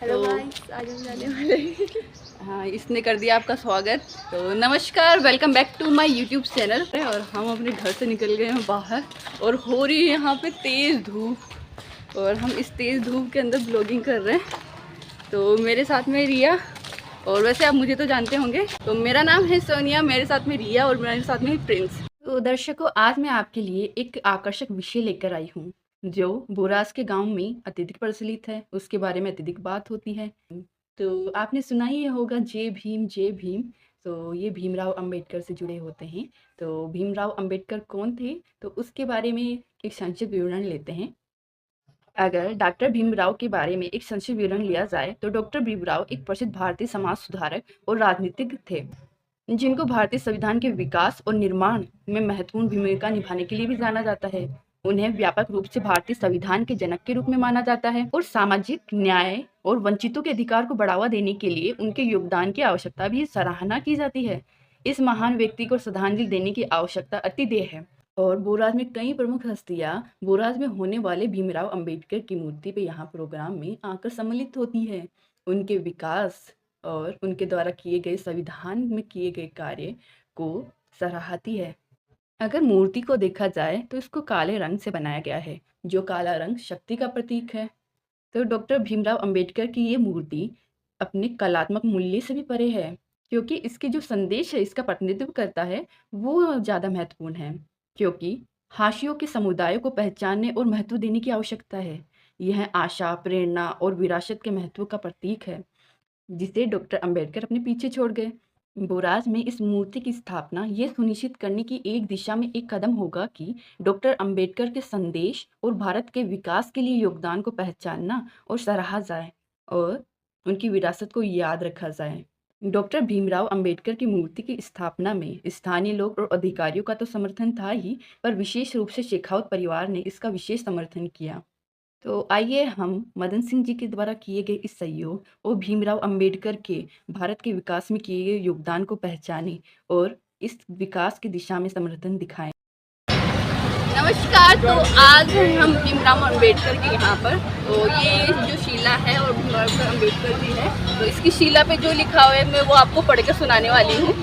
Hello guys, आज हम जाने वाले हैं। हाँ, इसने कर दिया आपका स्वागत। तो नमस्कार, welcome back to my YouTube channel. और हम अपने घर से निकल गए हैं बाहर और हो रही है यहाँ पे तेज़ धूप और हम इस तेज़ धूप के अंदर ब्लॉगिंग कर रहे हैं। तो मेरे साथ में रिया, और वैसे आप मुझे तो जानते होंगे, तो मेरा नाम है सोनिया, मेरे साथ में रिया और मेरे साथ में है प्रिंस। तो दर्शकों, आज मैं आपके लिए एक आकर्षक विषय लेकर आई हूँ जो बोराज के गांव में अत्यधिक प्रचलित है, उसके बारे में अत्यधिक बात होती है। तो आपने सुना ही होगा जय भीम जय भीम। तो ये भीमराव अंबेडकर से जुड़े होते हैं। तो भीमराव अंबेडकर कौन थे, तो उसके बारे में एक संक्षिप्त विवरण लेते हैं। अगर डॉक्टर भीमराव के बारे में एक संक्षिप्त विवरण लिया जाए तो डॉक्टर भीमराव एक प्रसिद्ध भारतीय समाज सुधारक और राजनीतिज्ञ थे, जिनको भारतीय संविधान के विकास और निर्माण में महत्वपूर्ण भूमिका निभाने के लिए भी जाना जाता है। उन्हें व्यापक रूप से भारतीय संविधान के जनक के रूप में माना जाता है और सामाजिक न्याय और वंचितों के अधिकार को बढ़ावा देने के लिए उनके योगदान की आवश्यकता भी सराहना की जाती है। इस महान व्यक्ति को श्रद्धांजलि देने की आवश्यकता अतिदेय है। और बोराज में कई प्रमुख हस्तियां बोराज में होने वाले भीमराव अंबेडकर की मूर्ति पे यहाँ प्रोग्राम में आकर सम्मिलित होती है। उनके विकास और उनके द्वारा किए गए संविधान में किए गए कार्य को सराहती है। अगर मूर्ति को देखा जाए तो इसको काले रंग से बनाया गया है, जो काला रंग शक्ति का प्रतीक है। तो डॉक्टर भीमराव अंबेडकर की ये मूर्ति अपने कलात्मक मूल्य से भी परे है, क्योंकि इसके जो संदेश है, इसका प्रतिनिधित्व करता है, वो ज़्यादा महत्वपूर्ण है। क्योंकि हाशियों के समुदायों को पहचानने और महत्व देने की आवश्यकता है। यह आशा, प्रेरणा और विरासत के महत्व का प्रतीक है, जिसे डॉक्टर अंबेडकर अपने पीछे छोड़ गए। बोराज में इस मूर्ति की स्थापना ये सुनिश्चित करने की एक दिशा में एक कदम होगा कि डॉक्टर अंबेडकर के संदेश और भारत के विकास के लिए योगदान को पहचानना और सराहा जाए और उनकी विरासत को याद रखा जाए। डॉक्टर भीमराव अंबेडकर की मूर्ति की स्थापना में स्थानीय लोग और अधिकारियों का तो समर्थन था ही, पर विशेष रूप से शेखावत परिवार ने इसका विशेष समर्थन किया। तो आइए हम मदन सिंह जी के द्वारा किए गए इस सहयोग और भीमराव अंबेडकर के भारत के विकास में किए गए योगदान को पहचानें और इस विकास की दिशा में समर्थन दिखाएं। नमस्कार। तो आज हम भीमराव अंबेडकर के यहाँ पर, तो ये जो शिला है और भीमराव अंबेडकर जी है, तो इसकी शिला पे जो लिखा हुआ है मैं वो आपको पढ़ कर सुनाने वाली हूँ।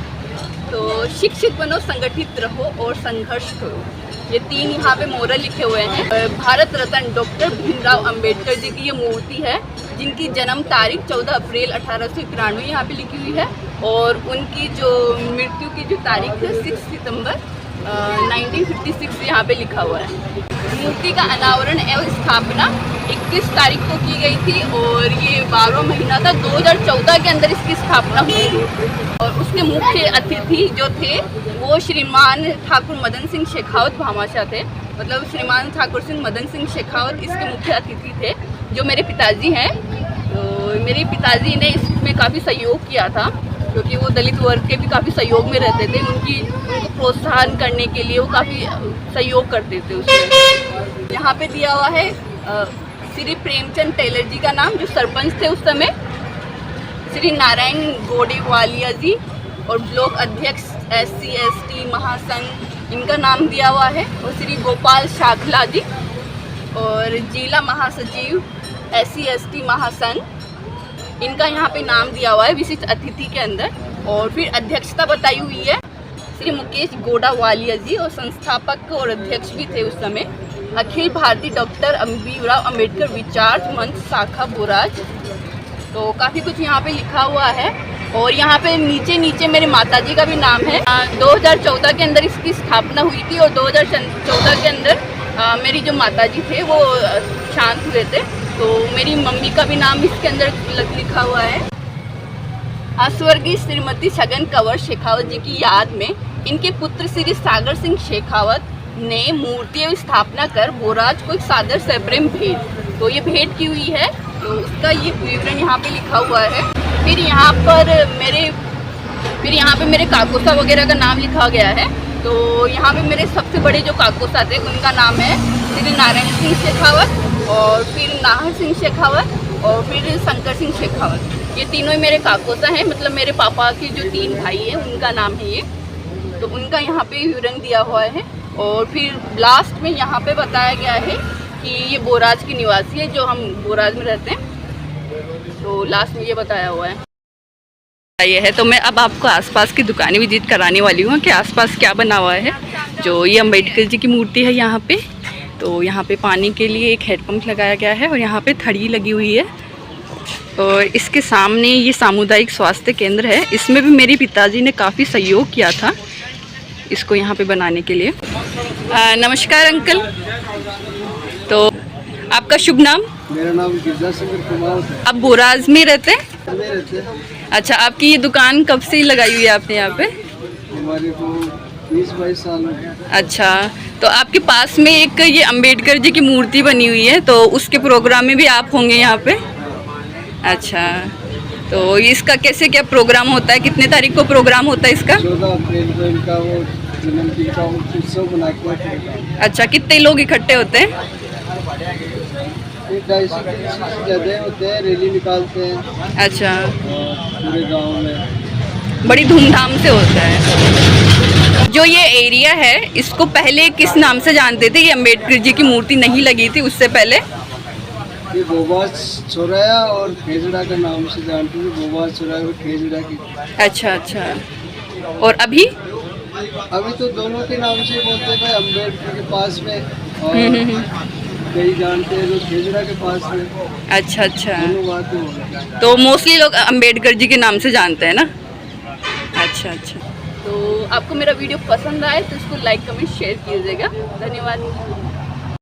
तो शिक्षित बनो, संगठित रहो और संघर्ष करो, ये 3 यहाँ पे मोरल लिखे हुए हैं। भारत रत्न डॉक्टर भीमराव अंबेडकर जी की ये मूर्ति है, जिनकी जन्म तारीख 14 अप्रैल 1891 यहाँ पे लिखी हुई है और उनकी जो मृत्यु की जो तारीख है 6 सितंबर 1956 यहाँ पे लिखा हुआ है। मूर्ति का अनावरण एवं स्थापना 21 तारीख को की गई थी और ये 12वां महीना था, 2014 के अंदर इसकी स्थापना हुई थी। और उसके मुख्य अतिथि जो थे वो श्रीमान ठाकुर मदन सिंह शेखावत भामाशाह थे, मतलब श्रीमान ठाकुर सिंह मदन सिंह शेखावत इसके मुख्य अतिथि थे, जो मेरे पिताजी हैं। तो मेरे पिताजी ने इसमें काफ़ी सहयोग किया था, क्योंकि वो दलित वर्ग के भी काफ़ी सहयोग में रहते थे। उनको प्रोत्साहन करने के लिए वो काफ़ी सहयोग करते थे उसमें। यहाँ पे दिया हुआ है श्री प्रेमचंद टेलर जी का नाम, जो सरपंच थे उस समय, श्री नारायण गोडेवालिया जी और ब्लॉक अध्यक्ष SC ST महासंघ, इनका नाम दिया हुआ है, और श्री गोपाल शाखला जी और जिला महासचिव SC ST महासंघ, इनका यहाँ पे नाम दिया हुआ है विशिष्ट अतिथि के अंदर। और फिर अध्यक्षता बताई हुई है श्री मुकेश गोडावालिया जी, और संस्थापक और अध्यक्ष भी थे उस समय अखिल भारतीय डॉक्टर भीमराव अंबेडकर विचार मंच शाखा बोराज। तो काफ़ी कुछ यहाँ पे लिखा हुआ है। और यहाँ पे नीचे मेरे माताजी का भी नाम है। 2014 के अंदर इसकी स्थापना हुई थी और 2014 के अंदर मेरी जो माताजी थे वो शांत हुए थे, तो मेरी मम्मी का भी नाम इसके अंदर लिखा हुआ है। स्वर्गीय श्रीमती छगन कंवर शेखावत जी की याद में इनके पुत्र श्री सागर सिंह शेखावत ने मूर्ति स्थापना कर बोराज को एक सादर सप्रेम भेंट, तो ये भेंट की हुई है, तो उसका ये विवरण यहाँ पे लिखा हुआ है। फिर यहाँ पे मेरे काकोसा वगैरह का नाम लिखा गया है। तो यहाँ पे मेरे सबसे बड़े जो काकोसा थे उनका नाम है श्री नारायण सिंह शेखावत, और फिर नाहर सिंह शेखावत, और फिर शंकर सिंह शेखावत। ये तीनों ही मेरे काकोसा हैं, मतलब मेरे पापा के जो 3 भाई हैं उनका नाम है ये। तो उनका यहाँ पे विवरण दिया हुआ है। और फिर लास्ट में यहाँ पे बताया गया है कि ये बोराज की निवासी है, जो हम बोराज में रहते हैं। तो लास्ट में ये बताया हुआ है। ये है तो मैं अब आपको आसपास की दुकानें विजिट कराने वाली हूँ कि आसपास क्या बना हुआ है। जो ये अम्बेडकर जी की मूर्ति है यहाँ पे, तो यहाँ पे पानी के लिए एक हैंडपम्प लगाया गया है और यहाँ पे थड़ी लगी हुई है। और इसके सामने ये सामुदायिक स्वास्थ्य केंद्र है। इसमें भी मेरे पिताजी ने काफ़ी सहयोग किया था इसको यहाँ पे बनाने के लिए। नमस्कार अंकल, तो आपका शुभ नाम? मेरा नाम गिरजा सिंह कुमार है। आप बोराज में रहते हैं? रहते हैं। अच्छा, आपकी ये दुकान कब से लगाई हुई है आपने यहाँ पे? हमारे को 20-22 साल हो गए। अच्छा, तो आपके पास में एक ये अम्बेडकर जी की मूर्ति बनी हुई है, तो उसके प्रोग्राम में भी आप होंगे यहाँ पे? अच्छा, तो इसका कैसे क्या प्रोग्राम होता है? कितने तारीख को प्रोग्राम होता है इसका? 14 अप्रैल को इनका वो जन्मदिन का उत्सव मनाते हैं। अच्छा, कितने लोग इकट्ठे होते हैं? 250 ज़्यादा होते हैं, रैली निकालते हैं। अच्छा, पूरे गांव में बड़ी धूमधाम से होता है। जो ये एरिया है इसको पहले किस नाम से जानते थे? ये अम्बेडकर जी की मूर्ति नहीं लगी थी उससे पहले? ये बोबाज चौराया और खेजड़ा का नाम से जानते थे। बोबाज चौराया और खेजड़ा की। अच्छा अच्छा, और अभी? अभी तो दोनों के नाम से बोलते हैं, अम्बेडकर के पास में और कई जानते हैं तो खेजड़ा के पास में। अच्छा अच्छा, दोनों बातें हो गई। तो मोस्टली लोग अम्बेडकर जी के नाम से जानते हैं ना? अच्छा अच्छा, तो आपको मेरा वीडियो पसंद आए तो इसको लाइक कमेंट शेयर कीजिएगा। धन्यवाद।